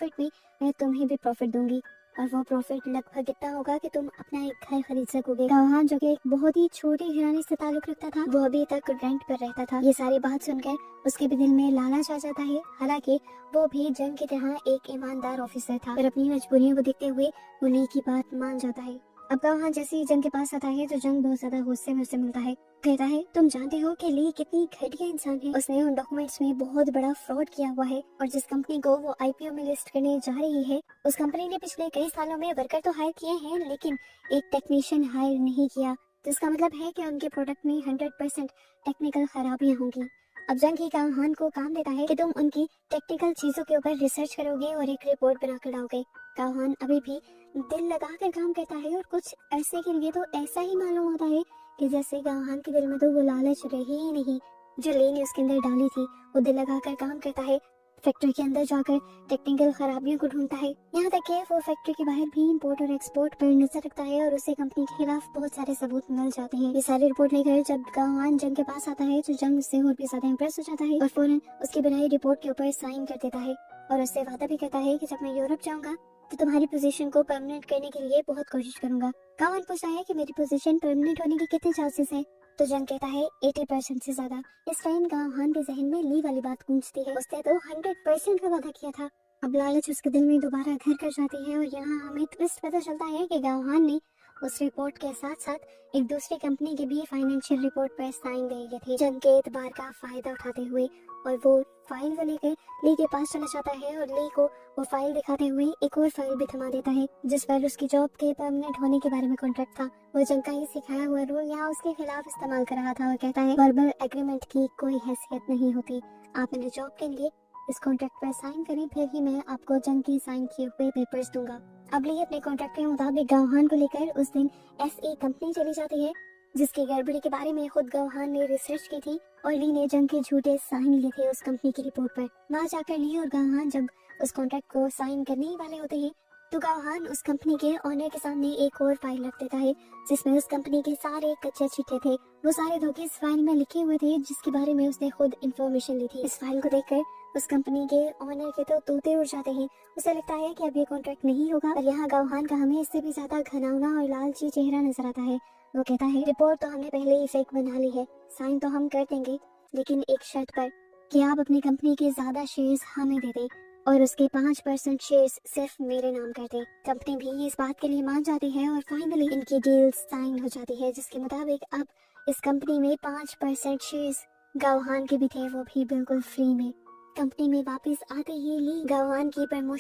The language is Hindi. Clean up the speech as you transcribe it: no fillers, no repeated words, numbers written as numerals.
प्रॉफिट में मैं तुम्हें भी प्रॉफिट दूंगी, और वो प्रॉफिट लगभग इतना होगा कि तुम अपना एक घर खरीद सकोगे। गावहान जो कि एक बहुत ही छोटे घराने से ताल्लुक रखता था, वो अभी तक रेंट पर रहता था। ये सारी बात सुनकर उसके भी दिल में लालच आ जाता है। हालांकि वो भी जंग की तरह एक ईमानदार ऑफिसर था, पर अपनी मजबूरियों को देखते हुए वो ली की बात मान जाता है। अब गावहान जैसे ही जंग के पास आता है तो जंग बहुत ज्यादा गुस्से में उससे मिलता है। कहता है, तुम जानते हो कि ली कितनी घटिया इंसान है। उसने उन डॉक्यूमेंट्स में बहुत बड़ा फ्रॉड किया हुआ है, और जिस कंपनी को वो आईपीओ में लिस्ट करने जा रही है, उस कंपनी ने पिछले कई सालों में वर्कर तो हायर किए हैं, लेकिन एक टेक्नीशियन हायर नहीं किया। तो इसका मतलब है कि उनके प्रोडक्ट में 100% टेक्निकल खराबियां होंगी। अब जंग ही गावहान को काम देता है कि तुम उनकी टेक्निकल चीजों के ऊपर रिसर्च करोगे और एक रिपोर्ट बनाकर लाओगे। गावहान अभी भी दिल लगाकर काम करता है, और कुछ अरसे के लिए तो ऐसा ही मालूम होता है कि जैसे गावहान के दिल में तो वो लालच रही ही नहीं जो ली ने उसके अंदर डाली थी। वो दिल लगाकर काम करता है, फैक्ट्री के अंदर जाकर टेक्निकल खराबियों को ढूंढता है। यहाँ तक कि वो फैक्ट्री के बाहर भी इंपोर्ट और एक्सपोर्ट पर नजर रखता है, और उसे कंपनी के खिलाफ बहुत सारे सबूत मिल जाते हैं। ये सारी रिपोर्ट लेकर जब गावहान जंग के पास आता है तो जंग उससे और भी ज्यादा इंप्रेस हो जाता है, और फौरन उसकी बनाई रिपोर्ट के ऊपर साइन कर देता है, और उससे वादा भी करता है कि जब मैं यूरोप जाऊंगा तो तुम्हारी पोजीशन को परमानेंट करने के लिए बहुत कोशिश करूंगा। गावहान पूछता है कि मेरी पोजीशन परमानेंट होने के कितने चांसेस हैं, तो जंग कहता है 80% से ज्यादा। इस टाइम गावहान के जहन में ली वाली बात गूंजती है। उसने तो 100% का वादा किया था। अब लालच उसके दिल में दोबारा घर कर जाती है, और यहाँ हमें ट्विस्ट पता चलता है कि गावहान ने उस रिपोर्ट के साथ साथ एक दूसरी कंपनी की भी फाइनेंशियल रिपोर्ट पर साइन दे दिए थे। जंग के एतबार का फायदा उठाते हुए और वो फाइल को लेकर ली के पास चला जाता है, और ली को वो फाइल दिखाते हुए एक और फाइल भी थमा देता है जिस पर उसकी जॉब के परमानेंट होने के बारे में कॉन्ट्रैक्ट था। वो जंग का ही सिखाया हुआ रूल यहाँ उसके खिलाफ इस्तेमाल कर रहा था, और कहता है वर्बल एग्रीमेंट की कोई हैसियत नहीं होती, आप मेरे जॉब के लिए इस कॉन्ट्रैक्ट पर साइन करें, फिर ही मैं आपको जंग की साइन किए हुए पेपर्स दूंगा। अब ली अपने कॉन्ट्रैक्ट के मुताबिक गावहान को लेकर उस दिन एसए कंपनी चली जाती है, जिसकी गड़बड़ी के बारे में खुद गावहान ने रिसर्च की थी, और ली ने जंग के झूठे साइन लिए थे उस कंपनी की रिपोर्ट पर। वहां जाकर ली और गावहान जब उस कॉन्ट्रैक्ट को साइन करने ही वाले होते हैं तो गावहान उस कंपनी के ऑनर के सामने एक और फाइल रख देता है जिसमें उस कंपनी के सारे कच्चे चिट्ठे थे। वो सारे धोखे इस फाइल में लिखे हुए थे जिसके बारे में उसने खुद इन्फॉर्मेशन ली थी। इस फाइल को देखकर उस कंपनी के ऑनर के तो तोते उड़ जाते हैं। उसे लगता है कि अब ये कॉन्ट्रैक्ट नहीं होगा, और यहाँ गावहान का हमें इससे भी ज्यादा घनावना और लालची चेहरा नजर आता है। वो कहता है, रिपोर्ट तो हमने पहले ही फेक बना ली है, साइन तो हम कर देंगे, लेकिन एक शर्त पर कि आप अपनी कंपनी के ज्यादा शेयर्स हमें दे दें और उसके 5% शेयर्स सिर्फ मेरे नाम कर दें। कंपनी भी इस बात के लिए मान जाती है, और फाइनली इनकी डील साइन हो जाती है, जिसके मुताबिक अब इस कंपनी में 5% शेयर्स गावहान के भी थे, वो भी बिल्कुल फ्री में। कंपनी में वापस आते ही ली गावहान की प्रमोशन